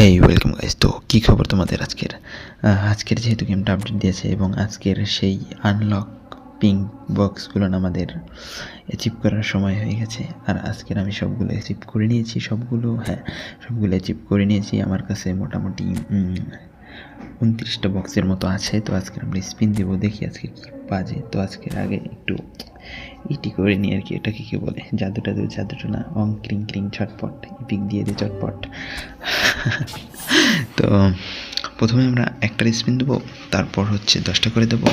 হেই welcome guys. তো কী খবর তোমাদের আজকের যেহেতু গেমটা আপডেট দিয়েছে এবং আজকের সেই আনলক পিঙ্ক বক্সগুলো আমাদের অ্যাচিভ করার সময় হয়ে গেছে। আর আজকের আমি সবগুলো অ্যাচিভ করে নিয়েছি, সবগুলো অ্যাচিভ করে নিয়েছি। আমার কাছে মোটামুটি 29টা বক্সের মতো আছে। তো আজকে আমরা স্পিন দেবো, দেখি আজকে কী বাজে। তো আজকের আগে একটু ইটি করে নিই আর কি, এটাকে কী বলে, জাদুটা না, অং ক্রিং ক্রিং ছটপট, ইপিক দিয়ে দিই চটপট। তো প্রথমে আমরা একটা স্পিন দেবো, তারপর হচ্ছে 10টা করে দেবো।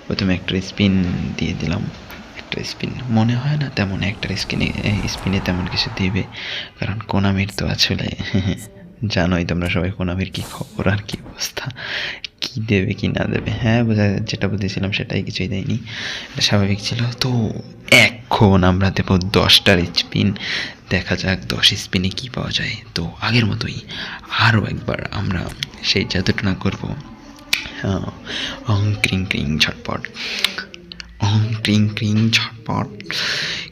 প্রথমে একটা স্পিন দিয়ে দিলাম। একটা স্পিন মনে হয় না তেমন একটা স্পিনে তেমন কিছু দিবে, কারণ কোনামির তো আসলে জানোই তোমরা সবাই কোনামির কী খবর আর কী অবস্থা, কী দেবে কি না দেবে। যেটা বুঝেছিলাম সেটাই, কিছুই দেয়নি, এটা স্বাভাবিক ছিল। তো এখন আমরা দেবো 10টার স্পিন, দেখা যাক 10 স্পিনে কী পাওয়া যায়। তো আগের মতোই আরও একবার আমরা সেই জাদুটনা করবো। অং ক্রিং ক্রিং ঝটপট, অং ক্রিং ক্রিং ঝটপট,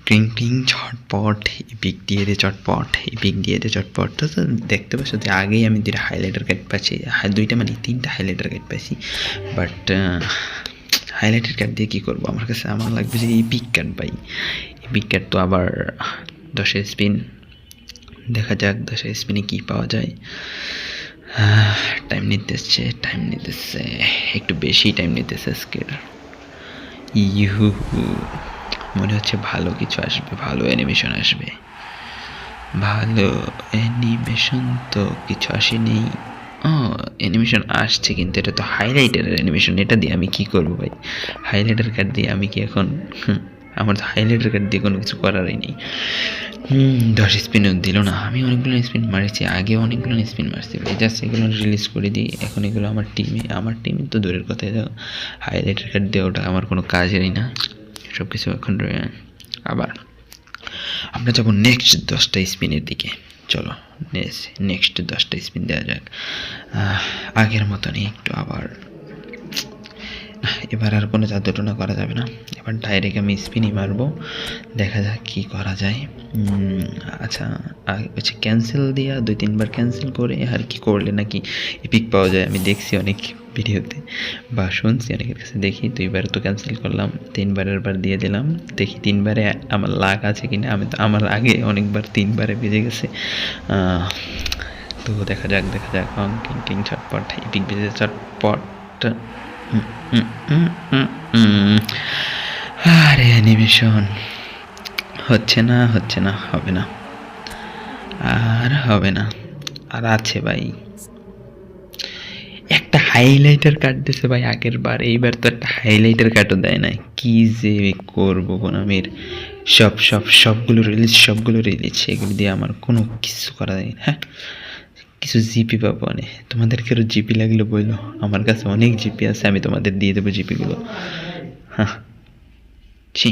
ক্রিং ক্রিং ঝটপট, ইপিক দিয়ে দে চটপট, ইপিক দিয়ে দে চটপট। তো দেখতে পাচ্ছ যে আগেই আমি 2টা হাইলাইটার কার্ড পাচ্ছি, 2টা মানে 3টা হাইলাইটার কার্ড পাইছি। বাট হাইলাইটার কার্ড দিয়ে কী করবো, আমার লাগবে যে ইপিক কার্ড পাই। ইপিক কার্ড তো আবার 10 স্পিন, দেখা যাক 10 স্পিনে কী পাওয়া যায়। টাইম নিতেছে একটু বেশি টাইম নিতেছে আজকের। ইহু, মনে হচ্ছে ভালো কিছু আসবে, ভালো অ্যানিমেশন আসবে। ভালো অ্যানিমেশন তো কিছু আসেনি। অ্যানিমেশন আসছে, কিন্তু এটা তো হাইলাইটারের অ্যানিমেশন, এটা দিয়ে আমি কি করবো ভাই? হাইলাইটার কার্ড দিয়ে আমি কি এখন, আমার তো হাইলাইটার কার্ড দিয়ে কোনো কিছু করারই নেই। 10 স্পিনও দিল না। আমি অনেকগুলো স্পিন মারছি, আগে অনেকগুলো স্পিন মারছি ভাই, জাস্ট এগুলো রিলিজ করে দিই। এখন এগুলো আমার টিমে তো দূরের কথায়, হাইলাইটার কার্ড দিয়ে ওটা আমার কোনো কাজেরই না। সব কিছু এখন আবার আমরা যাবো নেক্সট 10টা স্পিনের দিকে। চলো নেক্সট 10টা স্পিন দেওয়া যাক আগের মতনই একটু। আবার এবার আর কোনো জাদুটনা করা যাবে না, এবার ডাইরেক্ট আমি স্পিনই মারবো, দেখা যাক কী করা যায়। আচ্ছা, হচ্ছে ক্যান্সেল দিয়া 2-3বার ক্যান্সেল করে আর কি করলে নাকি এপিক পাওয়া যায়, আমি দেখছি অনেক ভিডিওতে বা শুনছি অনেকের কাছে। দেখি 2বার তো ক্যান্সেল করলাম, 3বারের বার দিয়ে দিলাম, দেখি 3বারে আমার লাগ আছে কিনা। আমার আগে অনেকবার 3বারে বেজে গেছে। তো দেখা যাক কিং কিং চটপট, এপিক বেজে চটপট। আরে অ্যানিমেশন হচ্ছে না, হবে না, আর হবে না। আর আছে ভাই, একটা হাইলাইটার কার্ড দিছে ভাই আগের বার, এইবার তো একটা হাইলাইটার কার্ডও দেয় না। কি যে করবো কোনামির, সবগুলো রিলিজ, এগুলো দিয়ে আমার কোনো কিছু করা যায় না। কিছু জিপি পাবো, মানে তোমাদেরকে আরও জিপি লাগলে বললো, আমার কাছে অনেক জিপি আছে, আমি তোমাদের দিয়ে দেবো জিপিগুলো। ছি।